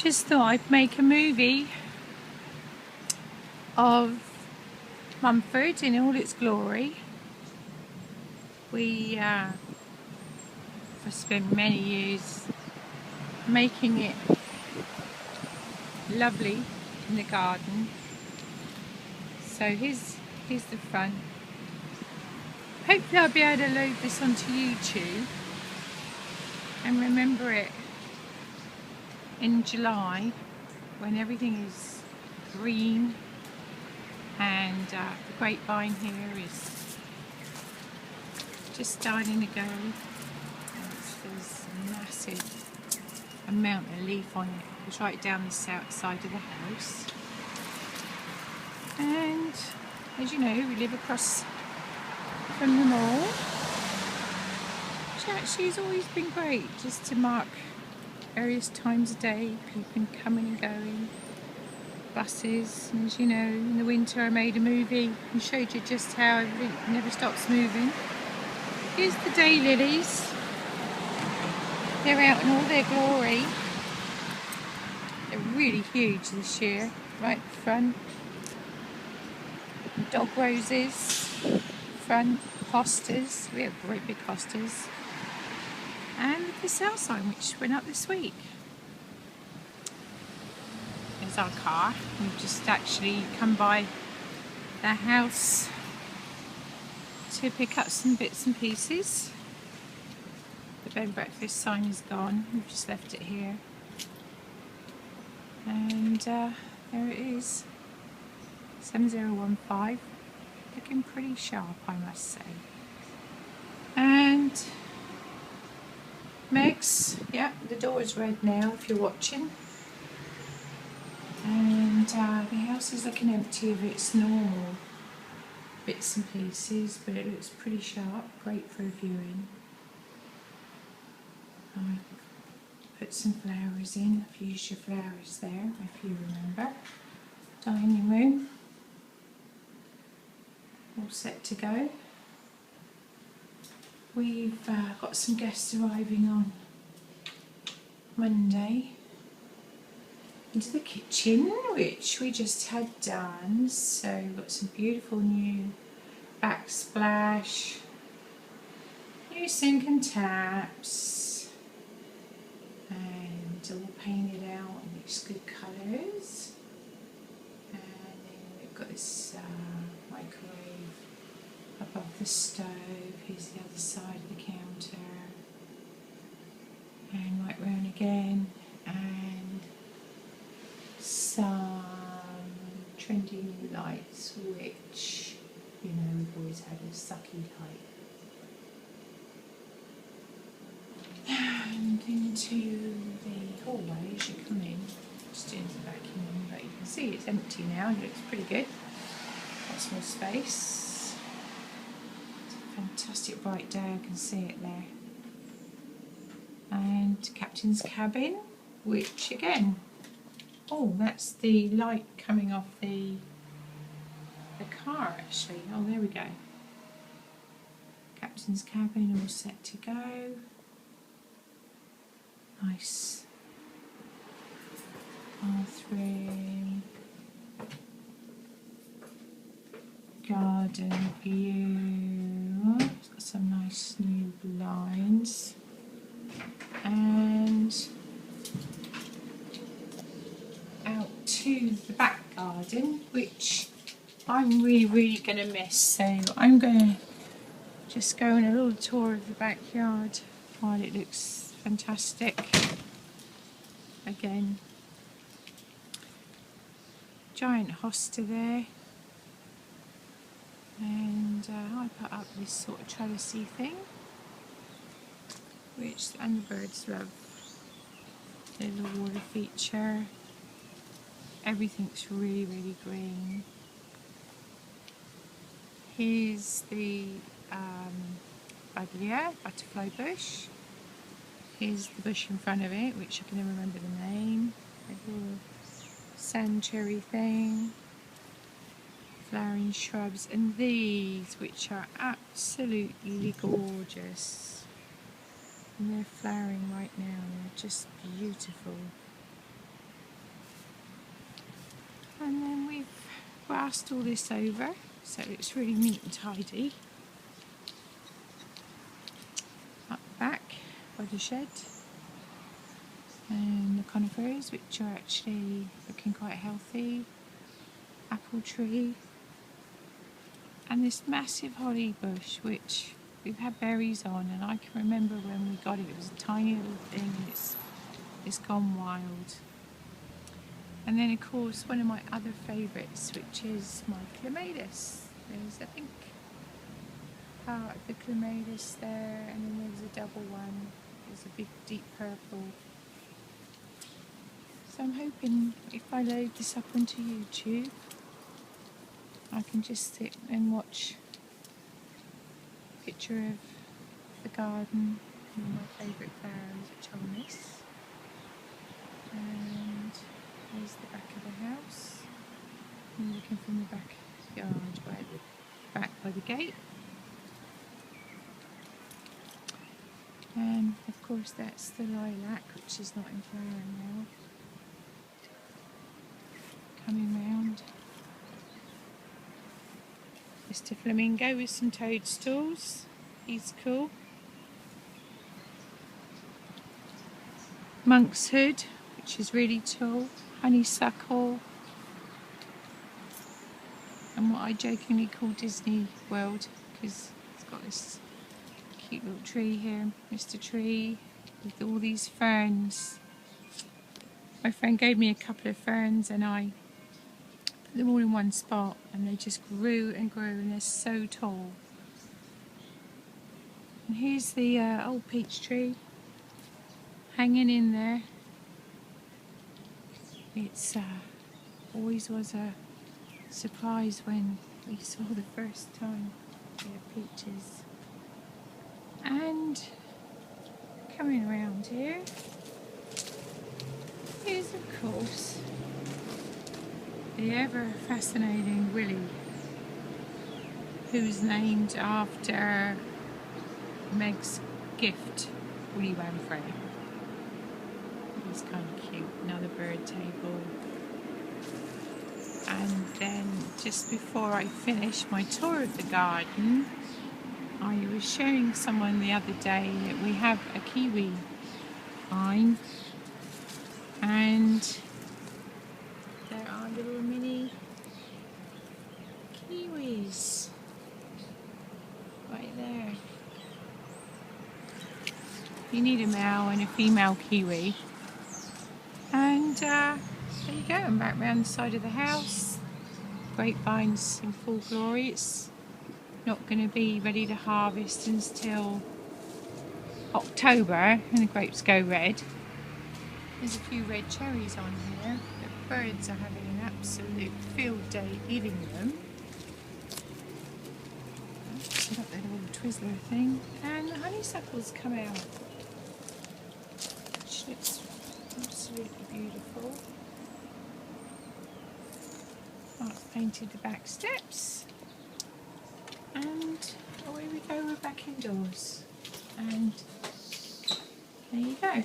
Just thought I'd make a movie of Mumford in all its glory. We have spent many years making it lovely in the garden. So here's the front. Hopefully I'll be able to load this onto YouTube and remember it in July when everything is green and the grapevine here is just starting to go. There's a massive amount of leaf on it. It's right down the south side of the house. And as you know, we live across from the mall, which actually has always been great, just to mark various times of day, people coming and going, buses. And as you know, in the winter I made a movie and showed you just how everything never stops moving. Here's the daylilies. They're out in all their glory. They're really huge this year, right at the front. Dog roses, front, hostas. We have great big hostas. And the sale sign, which went up this week. There's our car. We've just actually come by the house to pick up some bits and pieces. The bed and breakfast sign is gone. We've just left it here. And there it is. 7015. Looking pretty sharp, I must say. And Meg's, yeah, the door is red now if you're watching. And the house is looking empty of its normal bits and pieces, but it looks pretty sharp, great for a viewing. I put some flowers in. I've used your flowers there, if you remember. Dining room, all set to go. We've got some guests arriving on Monday. Into the kitchen, which we just had done. So we've got some beautiful new backsplash, new sink and taps, and all painted out in these good colours. And then we've got this microwave above the stove. Here's the other side of the counter, and right round again, and some trendy new lights, which, you know, we've always had a sucky type. And into the hallway as you come in, just doing some vacuuming, but you can see it's empty now and it looks pretty good. Lots more space. It's a fantastic bright day, I can see it there. And captain's cabin, which again, oh, that's the light coming off the car actually. Oh, there we go. Captain's cabin all set to go. Nice bathroom. Garden view. It's got some nice new blinds. And out to the back garden, which I'm really going to miss. So I'm going to just go on a little tour of the backyard while it looks fantastic. Again, giant hosta there, and I put up this sort of trellisy thing, and the birds love. There's a water feature. Everything's really green. Here's the butterfly bush. Here's the bush in front of it, which I can never remember the name. A little sand cherry thing. Flowering shrubs, and these, which are absolutely gorgeous. And they're flowering right now, and they're just beautiful. And then we've grassed all this over, so it's really neat and tidy. Up the back by the shed, and the conifers, which are actually looking quite healthy. Apple tree, and this massive holly bush, which we've had berries on, and I can remember when we got it, it was a tiny little thing, and it's gone wild. And then of course one of my other favourites, which is my clematis. There's, I think, part of the clematis there, and then there's a double one. There's a big deep purple. So I'm hoping if I load this up onto YouTube, I can just sit and watch a picture of the garden and my favourite flowers, which I'll miss. And here's the back of the house. I'm looking from the backyard, back by the gate. And of course that's the lilac, which is not in flower now. Coming round. Mr. Flamingo with some toadstools. He's cool. Monk's hood, which is really tall. Honeysuckle. And what I jokingly call Disney World, because it's got this cute little tree here, Mr. Tree, with all these ferns. My friend gave me a couple of ferns and I put them all in one spot, and they just grew and grew, and they're so tall. And here's the old peach tree hanging in there. It's always was a surprise when we saw the first time we had peaches. And coming around here is, of course, the ever fascinating Willy, who's named after Meg's gift, Willy Wamfrey. He's kind of cute. Another bird table. And then just before I finish my tour of the garden, I was showing someone the other day that we have a kiwi vine, and there are little mini kiwis right there. You need a male and a female kiwi. And there you go, I'm back round the side of the house. Grapevine's in full glory. It's not going to be ready to harvest until October, and the grapes go red. There's a few red cherries on here. The birds are having an absolute field day eating them. I've got that little Twizzler thing. And the honeysuckles come out, which looks absolutely beautiful. I've painted the back steps. And away we go, we're back indoors. And there you go.